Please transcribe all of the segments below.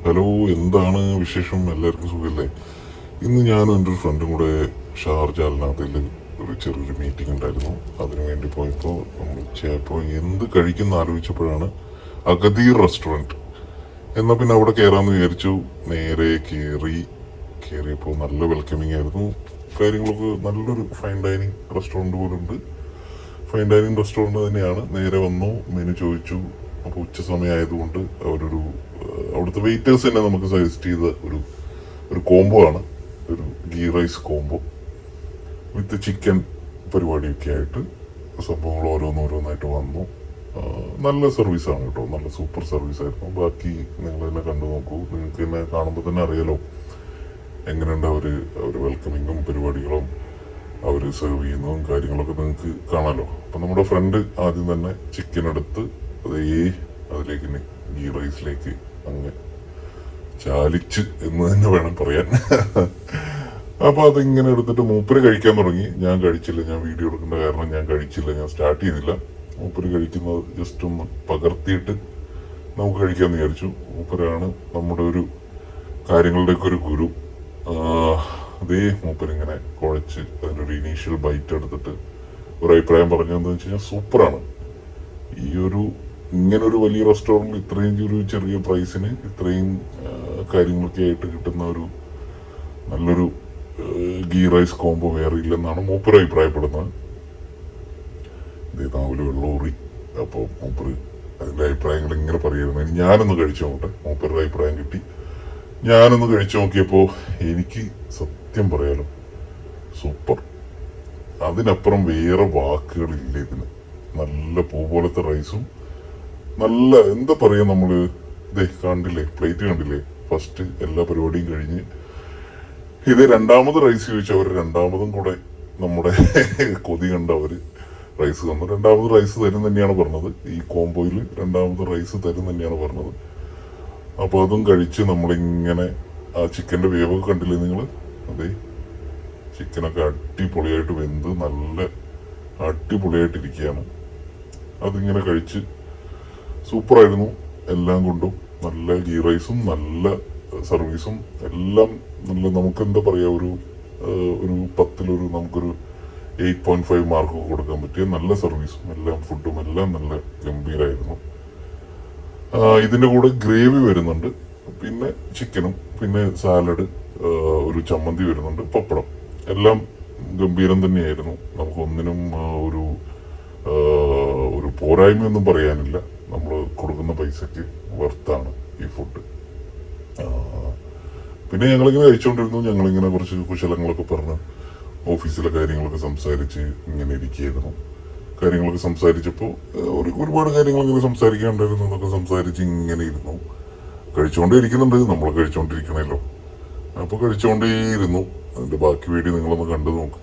Hello, എന്താണ് വിശേഷം? എല്ലാവർക്കും സുഖല്ലേ? ഇന്ന് ഞാനും എൻ്റെ ഒരു ഫ്രണ്ടും കൂടെ ഷാർജ അൽനാദയിൽ ഒരു ചെറിയൊരു മീറ്റിംഗ് ഉണ്ടായിരുന്നു. അതിനു വേണ്ടി പോയപ്പോൾ നമ്മൾ ഉച്ചയായപ്പോൾ എന്ത് കഴിക്കുന്ന ആലോചിച്ചപ്പോഴാണ് അഗദീർ റെസ്റ്റോറൻറ്റ്. എന്നാൽ പിന്നെ അവിടെ കയറാമെന്ന് വിചാരിച്ചു. നേരെ കയറിയപ്പോൾ നല്ല വെൽക്കമിങ് ആയിരുന്നു. കാര്യങ്ങളൊക്കെ നല്ലൊരു ഫൈൻ ഡൈനിങ് റെസ്റ്റോറൻറ്റ് പോലുണ്ട്. ഫൈൻ ഡൈനിങ് റെസ്റ്റോറൻറ്റ് തന്നെയാണ്. നേരെ വന്നു, മെനു ചോദിച്ചു. അപ്പോൾ ഉച്ച സമയമായതുകൊണ്ട് അവിടുത്തെ വെയിറ്റേഴ്സ് തന്നെ നമുക്ക് സജസ്റ്റ് ചെയ്ത ഒരു കോംബോ ആണ്. ഒരു ghee rice combo with chicken പരിപാടിയൊക്കെ ആയിട്ട് സംഭവങ്ങൾ ഓരോന്നോരോന്നായിട്ട് വന്നു. നല്ല സർവീസാണ് കേട്ടോ, നല്ല സൂപ്പർ സർവീസായിരുന്നു. ബാക്കി നിങ്ങൾ തന്നെ കണ്ടു നോക്കൂ, നിങ്ങൾക്ക് തന്നെ കാണുമ്പോൾ തന്നെ അറിയാലോ എങ്ങനെയുണ്ട് അവർ വെൽക്കമിങ്ങും പരിപാടികളും അവർ സെർവ് ചെയ്യുന്നതും കാര്യങ്ങളൊക്കെ നിങ്ങൾക്ക് കാണാമല്ലോ. അപ്പം നമ്മുടെ ഫ്രണ്ട് ആദ്യം തന്നെ ചിക്കൻ എടുത്ത് അതിലേക്ക് ഗീ റൈസിലേക്ക് അങ്ങ് ചാലിച്ച് എന്ന് തന്നെ വേണം പറയാൻ. അപ്പൊ അതിങ്ങനെ എടുത്തിട്ട് മൂപ്പര് കഴിക്കാൻ തുടങ്ങി. ഞാൻ കഴിച്ചില്ല, ഞാൻ വീഡിയോ എടുക്കേണ്ട കാരണം ഞാൻ കഴിച്ചില്ല, ഞാൻ സ്റ്റാർട്ട് ചെയ്തില്ല. മൂപ്പര് കഴിക്കുന്നത് ജസ്റ്റ് ഒന്ന് പകർത്തിയിട്ട് നമുക്ക് കഴിക്കാമെന്ന് വിചാരിച്ചു. മൂപ്പരാണ് നമ്മുടെ ഒരു കാര്യങ്ങളുടെയൊക്കെ ഒരു ഗുരു. മൂപ്പരിങ്ങനെ കുഴച്ച് അതിനൊരു ഇനീഷ്യൽ ബൈറ്റ് എടുത്തിട്ട് ഒരു അഭിപ്രായം പറഞ്ഞതെന്ന് വെച്ച് കഴിഞ്ഞാൽ സൂപ്പറാണ്. ഇങ്ങനൊരു വലിയ റെസ്റ്റോറൻറ്റിൽ ഇത്രയും ഒരു ചെറിയ പ്രൈസിന് ഇത്രയും കാര്യങ്ങളൊക്കെ ആയിട്ട് കിട്ടുന്ന ഒരു നല്ലൊരു ഗീ റൈസ് കോംബോ വേറെ ഇല്ലെന്നാണ് മൂപ്പര് അഭിപ്രായപ്പെടുന്നത്. നാവില് വെള്ളൂറി. അപ്പോൾ മൂപ്പര് അതിൻ്റെ അഭിപ്രായങ്ങൾ ഇങ്ങനെ പറയുമായിരുന്നു. ഞാനൊന്ന് കഴിച്ചു നോക്കട്ടെ. മൂപ്പരുടെ അഭിപ്രായം കിട്ടി. ഞാനൊന്ന് കഴിച്ചു നോക്കിയപ്പോൾ എനിക്ക് സത്യം പറയാലോ സൂപ്പർ. അതിനപ്പുറം വേറെ വാക്കുകളില്ല ഇതിന്. നല്ല പൂ പോലത്തെ റൈസും നല്ല എന്താ പറയുക, നമ്മള് കണ്ടില്ലേ, പ്ലേറ്റ് കണ്ടില്ലേ? ഫസ്റ്റ് എല്ലാ പരിപാടിയും കഴിഞ്ഞ് ഇത് രണ്ടാമത് റൈസ് ചോദിച്ചവർ രണ്ടാമതും കൂടെ നമ്മുടെ കൊതി കണ്ട അവര് റൈസ് തന്നു. രണ്ടാമത് റൈസ് തരും തന്നെയാണ് പറഞ്ഞത്. ഈ കോംബോയിൽ രണ്ടാമത് റൈസ് തരും തന്നെയാണ് പറഞ്ഞത്. അപ്പോൾ അതും കഴിച്ച് നമ്മളിങ്ങനെ ആ ചിക്കൻ്റെ വേവൊക്കെ കണ്ടില്ലേ നിങ്ങൾ? ചിക്കനൊക്കെ അടിപൊളിയായിട്ട് വെന്ത് നല്ല അടിപൊളിയായിട്ടിരിക്കുകയാണ്. അതിങ്ങനെ കഴിച്ച് സൂപ്പറായിരുന്നു. എല്ലാം കൊണ്ടും നല്ല ഗീ റൈസും നല്ല സർവീസും എല്ലാം നല്ല, നമുക്ക് എന്താ പറയുക, ഒരു 10-ലൊരു നമുക്കൊരു 8.5 മാർക്ക് കൊടുക്കാൻ പറ്റിയ നല്ല സർവീസും എല്ലാം ഫുഡും എല്ലാം നല്ല ഗംഭീരമായിരുന്നു. ഇതിൻ്റെ കൂടെ ഗ്രേവി വരുന്നുണ്ട്, പിന്നെ ചിക്കനും, പിന്നെ സാലഡ്, ഒരു ചമ്മന്തി വരുന്നുണ്ട്, പപ്പടം. എല്ലാം ഗംഭീരം തന്നെയായിരുന്നു. നമുക്കൊന്നിനും ഒരു പോരായ്മയൊന്നും പറയാനില്ല. നമ്മൾ കൊടുക്കുന്ന പൈസക്ക് വർത്താണ് ഈ ഫുഡ്. പിന്നെ ഞങ്ങളിങ്ങനെ കഴിച്ചുകൊണ്ടിരുന്നു. ഞങ്ങളിങ്ങനെ കുറച്ച് കുശലങ്ങളൊക്കെ പറഞ്ഞ് ഓഫീസിലെ കാര്യങ്ങളൊക്കെ സംസാരിച്ച് ഇങ്ങനെ ഇരിക്കുകയായിരുന്നു. കാര്യങ്ങളൊക്കെ സംസാരിച്ചപ്പോൾ ഒരുപാട് കാര്യങ്ങൾ ഇങ്ങനെ സംസാരിക്കാനുണ്ടായിരുന്നു. അതൊക്കെ സംസാരിച്ച് ഇങ്ങനെ ഇരുന്നു. കഴിച്ചുകൊണ്ടേ ഇരിക്കുന്നുണ്ട്, നമ്മൾ കഴിച്ചുകൊണ്ടിരിക്കണമല്ലോ. അപ്പോൾ കഴിച്ചുകൊണ്ടേയിരുന്നു. അതിൻ്റെ ബാക്കി വീഡിയോ നിങ്ങളൊന്ന് കണ്ടു നോക്ക്.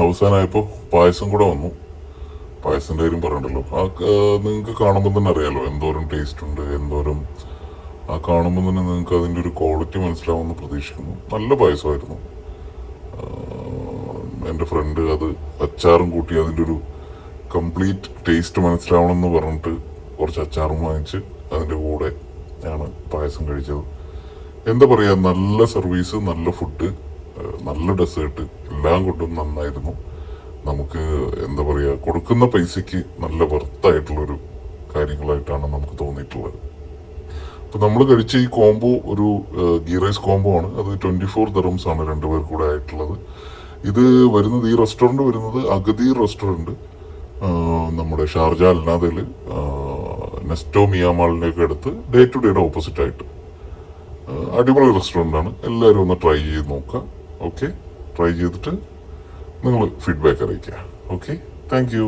അവസാനമായപ്പോൾ പായസം കൂടെ വന്നു. പായസത്തിൻ്റെ കാര്യം പറയണ്ടല്ലോ. നിങ്ങൾക്ക് കാണുമ്പോൾ തന്നെ അറിയാലോ എന്തോരം ടേസ്റ്റ് ഉണ്ട്, എന്തോരം കാണുമ്പോൾ തന്നെ നിങ്ങൾക്ക് അതിൻ്റെ ഒരു ക്വാളിറ്റി മനസ്സിലാവുമെന്ന് പ്രതീക്ഷിക്കുന്നു. നല്ല പായസമായിരുന്നു. എൻ്റെ ഫ്രണ്ട് അത് അച്ചാറും കൂട്ടി അതിൻ്റെ ഒരു കംപ്ലീറ്റ് ടേസ്റ്റ് മനസ്സിലാവണം എന്ന് പറഞ്ഞിട്ട് കുറച്ച് അച്ചാറും വാങ്ങിച്ച് അതിൻ്റെ കൂടെ ആണ് പായസം കഴിച്ചത്. എന്താ പറയുക, നല്ല സർവീസ്, നല്ല ഫുഡ്, നല്ല ഡെസേർട്ട്, എല്ലാം കൊണ്ടും നന്നായിരുന്നു. നമുക്ക് എന്താ പറയുക, കൊടുക്കുന്ന പൈസയ്ക്ക് നല്ല വെർത്തായിട്ടുള്ളൊരു കാര്യങ്ങളായിട്ടാണ് നമുക്ക് തോന്നിയിട്ടുള്ളത്. അപ്പോൾ നമ്മൾ കഴിച്ച ഈ കോംബോ ഒരു ഗീ റൈസ് കോംബോ ആണ്. അത് 24 dirhams ആണ് രണ്ടുപേർ കൂടെ ആയിട്ടുള്ളത്. ഇത് വരുന്നത്, ഈ റെസ്റ്റോറൻറ്റ് വരുന്നത് അഗദീർ റെസ്റ്റോറൻറ്റ്, നമ്മുടെ ഷാർജ അൽനാദയിൽ നെസ്റ്റോ മിയാമാളിൻ്റെയൊക്കെ അടുത്ത് ഡേ ടു ഡേയുടെ ഓപ്പോസിറ്റ് ആയിട്ട്. അടിപൊളി റെസ്റ്റോറൻ്റ് ആണ്. എല്ലാവരും ഒന്ന് ട്രൈ ചെയ്ത് നോക്കുക. ഓക്കെ, ട്രൈ ചെയ്തിട്ട് നിങ്ങൾ ഫീഡ്ബാക്ക് അറിയിക്കുക. Okay, thank you.